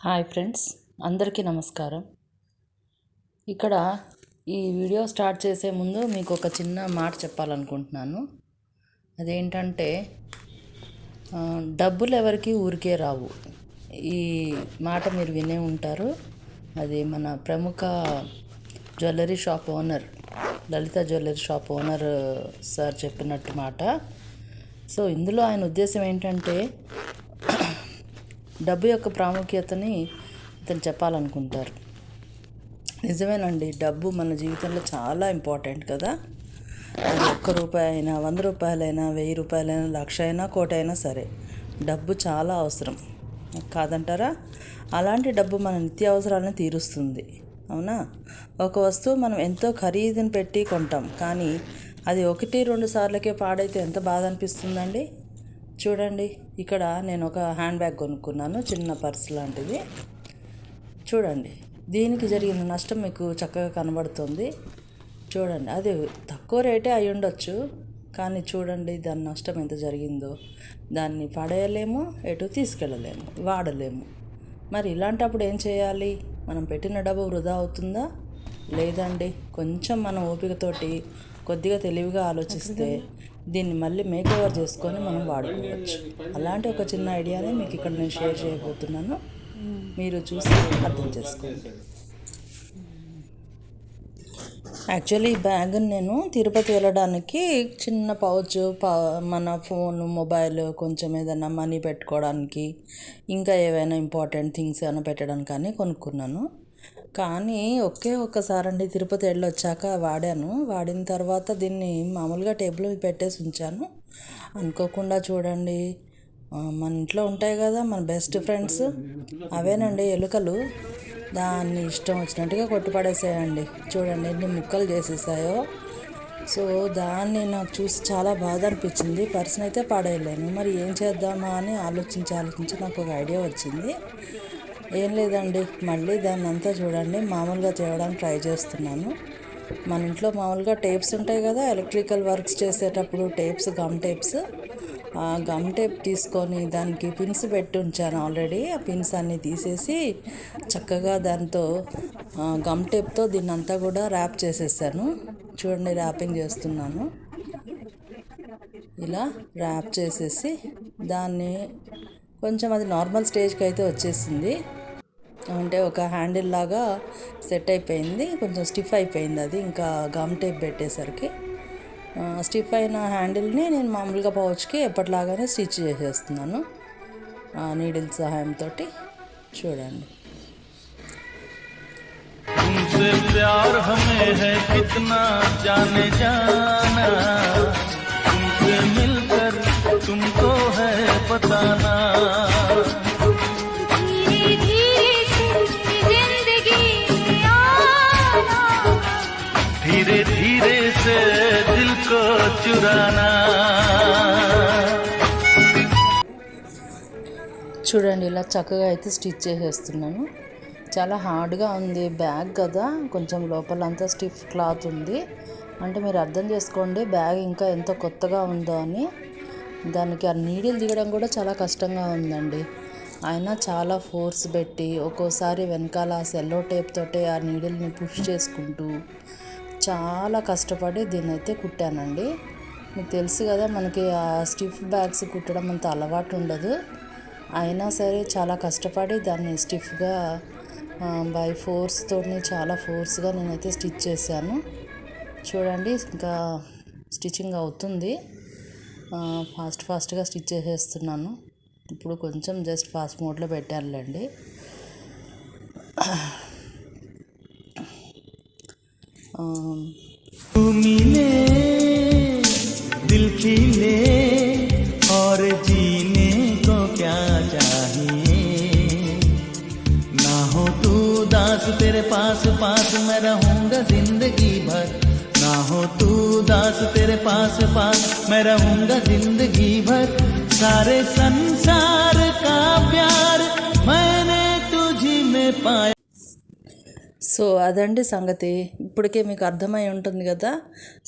Hi friends, అందరికీ నమస్కారం. ఇక్కడ ఈ వీడియో స్టార్ట్ చేసే ముందు మీకు ఒక చిన్న మాట చెప్పాలనుకుంటున్నాను. అదేంటంటే డబ్బులు ఎవరికి ఊరికే రావు. ఈ మాట మీరు వినే ఉంటారు. అది మన ప్రముఖ జ్యువెలరీ షాప్ ఓనర్, లలిత జ్యువెలరీ షాప్ ఓనర్ సార్ చెప్పినట్టు మాట. సో ఇందులో ఆయన ఉద్దేశం ఏంటంటే డబ్బు యొక్క ప్రాముఖ్యతని ఇతను చెప్పాలనుకుంటారు. నిజమేనండి, డబ్బు మన జీవితంలో చాలా ఇంపార్టెంట్ కదా. అది 1 రూపాయి అయినా, 100 రూపాయలైనా, 1000 రూపాయలైనా, 1,00,000 అయినా, 1,00,00,000 అయినా సరే డబ్బు చాలా అవసరం కాదంటారా? అలాంటి డబ్బు మన నిత్య అవసరాలను తీరుస్తుంది, అవునా? ఒక వస్తువు మనం ఎంతో ఖరీదుని పెట్టి కొంటాం, కానీ అది 1-2 సార్లకే పాడైతే ఎంత బాధ అనిపిస్తుందండి. చూడండి, ఇక్కడ నేను ఒక హ్యాండ్ బ్యాగ్ కొనుక్కున్నాను, చిన్న పర్స్ లాంటిది. చూడండి, దీనికి జరిగిన నష్టం మీకు చక్కగా కనబడుతుంది. చూడండి, అది తక్కువ రేటే అయి ఉండొచ్చు, కానీ చూడండి దాని నష్టం ఎంత జరిగిందో. దాన్ని పడేయలేము, ఎటు తీసుకెళ్ళలేము, వాడలేము. మరి ఇలాంటప్పుడు ఏం చేయాలి? మనం పెట్టిన డబ్బు వృధా అవుతుందా? లేదండి. కొంచెం మనం ఓపికతోటి కొద్దిగా తెలివిగా ఆలోచిస్తే దీన్ని మళ్ళీ మేక్ ఓవర్ చేసుకొని మనం వాడుకోవచ్చు. అలాంటి ఒక చిన్న ఐడియానే మీకు ఇక్కడ నేను షేర్ చేయబోతున్నాను. మీరు చూసి అర్థం చేసుకోండి. యాక్చువల్లీ ఈ బ్యాగ్ని నేను తిరుపతి వెళ్ళడానికి చిన్న పౌచ్, మన ఫోన్, మొబైల్, కొంచెం ఏదైనా మనీ పెట్టుకోవడానికి, ఇంకా ఏవైనా ఇంపార్టెంట్ థింగ్స్ ఏమైనా పెట్టడానికి కానీ కొనుక్కున్నాను. కానీ ఒక్కసారండి తిరుపతి వెళ్ళొచ్చాక వాడాను. వాడిన తర్వాత దీన్ని మామూలుగా టేబుల్ మీద పెట్టేసి ఉంచాను. అనుకోకుండా చూడండి, మన ఇంట్లో ఉంటాయి కదా మన బెస్ట్ ఫ్రెండ్స్, అవేనండి ఎలుకలు. దాన్ని ఇష్టం వచ్చినట్టుగా కొట్టిపడేసాయండి. చూడండి ఎన్ని ముక్కలు చేసేసాయో. సో దాన్ని నాకు చూసి చాలా బాధ అనిపించింది. పర్సన్ అయితే పాడేయలేను, మరి ఏం చేద్దామా అని ఆలోచించి నాకు ఒక ఐడియా వచ్చింది. ఏం లేదండి, మళ్ళీ దాన్ని అంతా చూడండి మామూలుగా తేవడానికి ట్రై చేస్తున్నాను. మన ఇంట్లో మామూలుగా టేప్స్ ఉంటాయి కదా, ఎలక్ట్రికల్ వర్క్స్ చేసేటప్పుడు టేప్స్, గమ్ టేప్స్. ఆ గమ్ టేప్ తీసుకొని దానికి పిన్స్ పెట్టి ఉంచాను ఆల్రెడీ. ఆ పిన్స్ అన్నీ తీసేసి చక్కగా దాంతో గమ్ టేప్తో దీన్ని అంతా కూడా ర్యాప్ చేసేసాను. చూడండి, ర్యాపింగ్ చేస్తున్నాను. ఇలా ర్యాప్ చేసేసి దాన్ని కొంచెం అది నార్మల్ స్టేజ్కి అయితే వచ్చేసింది. అంటే ఒక హ్యాండిల్ లాగా సెట్ అయిపోయింది. కొంచెం స్టిఫ్ అయిపోయింది అది, ఇంకా గమ్ టేప్ పెట్టేసరికి. స్టిఫ్ అయిన హ్యాండిల్ని నేను మామూలుగా పౌచ్కి ఎప్పటిలాగానే స్టిచ్ చేసేస్తున్నాను నీడిల్ సహాయంతో. చూడండి, धीरे धीरे से दिल को चुराना. చూడండి ఇలా చక్కగా అయితే స్టిచ్ చేసేస్తున్నాను. చాలా హార్డ్గా ఉంది బ్యాగ్ కదా, కొంచెం లోపలంతా స్టిఫ్ క్లాత్ ఉంది. అంటే మీరు అర్థం చేసుకోండి బ్యాగ్ ఇంకా ఎంత కొత్తగా ఉందో అని. దానికి ఆ నీడిల్ దిగడం కూడా చాలా కష్టంగా ఉందండి. అయినా చాలా ఫోర్స్ పెట్టి ఒక్కోసారి వెనకాల సెల్లో టేప్ తోటే ఆ నీడిల్ని పుష్ చేసుకుంటూ చాలా కష్టపడి దీన్ని అయితే కుట్టానండి. మీకు తెలుసు కదా, మనకి ఆ స్టిఫ్ బ్యాగ్స్ కుట్టడం అంత అలవాటు ఉండదు. అయినా సరే చాలా కష్టపడి దాన్ని స్టిఫ్గా బై ఫోర్స్తో చాలా ఫోర్స్గా నేనైతే స్టిచ్ చేశాను. చూడండి, ఇంకా స్టిచ్చింగ్ అవుతుంది. ఫాస్ట్గా స్టిచ్ చేసేస్తున్నాను. ఇప్పుడు కొంచెం జస్ట్ ఫాస్ట్ మోడ్లో పెట్టానులేండి. मिले दिल खिले और जीने को क्या चाहिए. ना हो तू दास तेरे पास मैं रहूंगा जिंदगी भर. ना हो तू दास तेरे पास मैं रहूंगा जिंदगी भर. सारे संसार का प्यार मैंने तुझी में पाया. సో అదండి సంగతి. ఇప్పటికే మీకు అర్థమై ఉంటుంది కదా.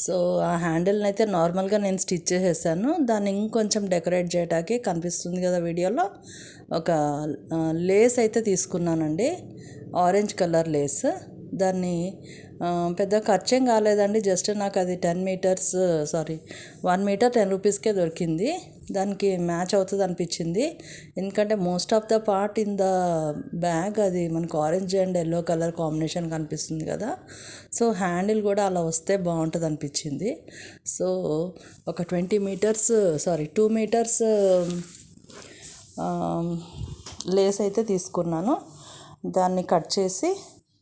సో ఆ హ్యాండిల్ని అయితే నార్మల్గా నేను స్టిచ్ చేసేసాను. దాన్ని ఇంకొంచెం డెకరేట్ చేయడానికి కనిపిస్తుంది కదా వీడియోలో, ఒక లేస్ అయితే తీసుకున్నానండి, ఆరెంజ్ కలర్ లేస్. దాన్ని పెద్ద ఖర్చేం కాలేదండి, జస్ట్ నాకు అది 1 మీటర్ 10 రూపీస్కే దొరికింది. దానికి మ్యాచ్ అవుతుంది అనిపించింది, ఎందుకంటే most of the part in the bag అది మనకు orange and yellow colour combination కనిపిస్తుంది కదా. సో హ్యాండిల్ కూడా అలా వస్తే బాగుంటుంది అనిపించింది. సో ఒక 2 మీటర్స్ లేస్ అయితే తీసుకున్నాను. దాన్ని కట్ చేసి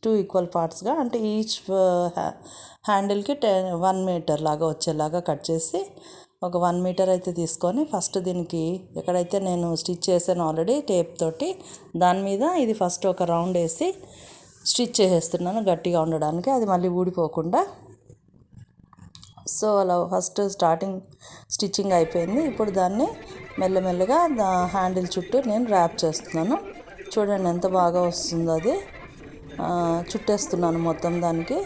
2 ఈక్వల్ పార్ట్స్గా, అంటే ఈచ్ హ్యాండిల్కి 1 మీటర్ లాగా వచ్చేలాగా కట్ చేసి ఒక 1 మీటర్ అయితే తీసుకొని, ఫస్ట్ దీనికి ఎక్కడైతే నేను స్టిచ్ చేశాను ఆల్రెడీ టేప్ తోటి, దాని మీద ఇది ఫస్ట్ ఒక రౌండ్ వేసి స్టిచ్ చేసేస్తున్నాను గట్టిగా ఉండడానికి, అది మళ్ళీ ఊడిపోకుండా. సో అలా ఫస్ట్ స్టిచ్చింగ్ అయిపోయింది. ఇప్పుడు దాన్ని మెల్లమెల్లగా హ్యాండిల్ చుట్టూ నేను ర్యాప్ చేస్తున్నాను. చూడండి ఎంత బాగా వస్తుందో అది. చుట్టేస్తున్నాను మొత్తం దానికి.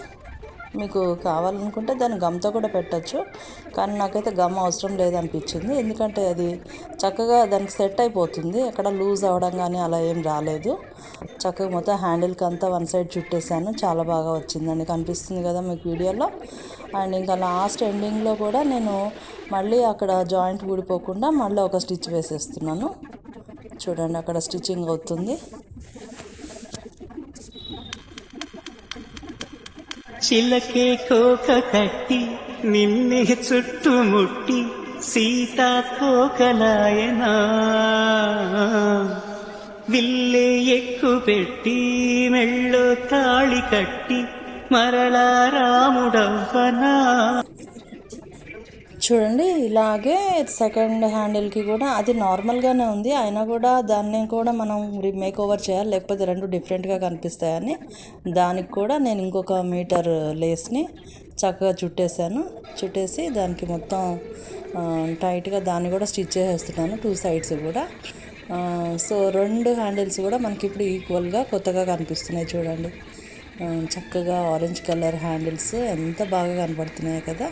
మీకు కావాలనుకుంటే దాన్ని గమ్తో కూడా పెట్టచ్చు, కానీ నాకైతే గమ్ అవసరం లేదనిపించింది, ఎందుకంటే అది చక్కగా దానికి సెట్ అయిపోతుంది, ఎక్కడ లూజ్ అవ్వడం కానీ అలా ఏం రాలేదు. చక్కగా మొత్తం హ్యాండిల్కి అంతా వన్ సైడ్ చుట్టేసాను, చాలా బాగా వచ్చిందండి, కనిపిస్తుంది కదా మీకు వీడియోలో. అండ్ ఇంకా లాస్ట్ ఎండింగ్లో కూడా నేను మళ్ళీ అక్కడ జాయింట్ ఊడిపోకుండా మళ్ళీ ఒక స్టిచ్ వేసేస్తున్నాను. చూడండి అక్కడ స్టిచ్చింగ్ అవుతుంది. చిలకే కోక కట్టి నిన్నే చుట్టుముట్టి సీతాకోకలాయనా, విల్లే ఎక్కు పెట్టి మెళ్ళో తాళి కట్టి మరలా రాముడవ్వనా. చూడండి ఇలాగే సెకండ్ హ్యాండిల్కి కూడా అది నార్మల్గానే ఉంది, అయినా కూడా దాన్ని కూడా మనం మేక్ ఓవర్ చేయాలి, లేకపోతే రెండు డిఫరెంట్గా కనిపిస్తాయని దానికి కూడా నేను ఇంకొక మీటర్ లేస్ని చక్కగా చుట్టేసి దానికి మొత్తం టైట్గా దాన్ని కూడా స్టిచ్ చేసేస్తున్నాను 2 సైడ్స్ కూడా. సో 2 హ్యాండిల్స్ కూడా మనకి ఇప్పుడు ఈక్వల్గా కొత్తగా కనిపిస్తున్నాయి. చూడండి చక్కగా ఆరెంజ్ కలర్ హ్యాండిల్స్ ఎంత బాగా కనపడుతున్నాయి కదా.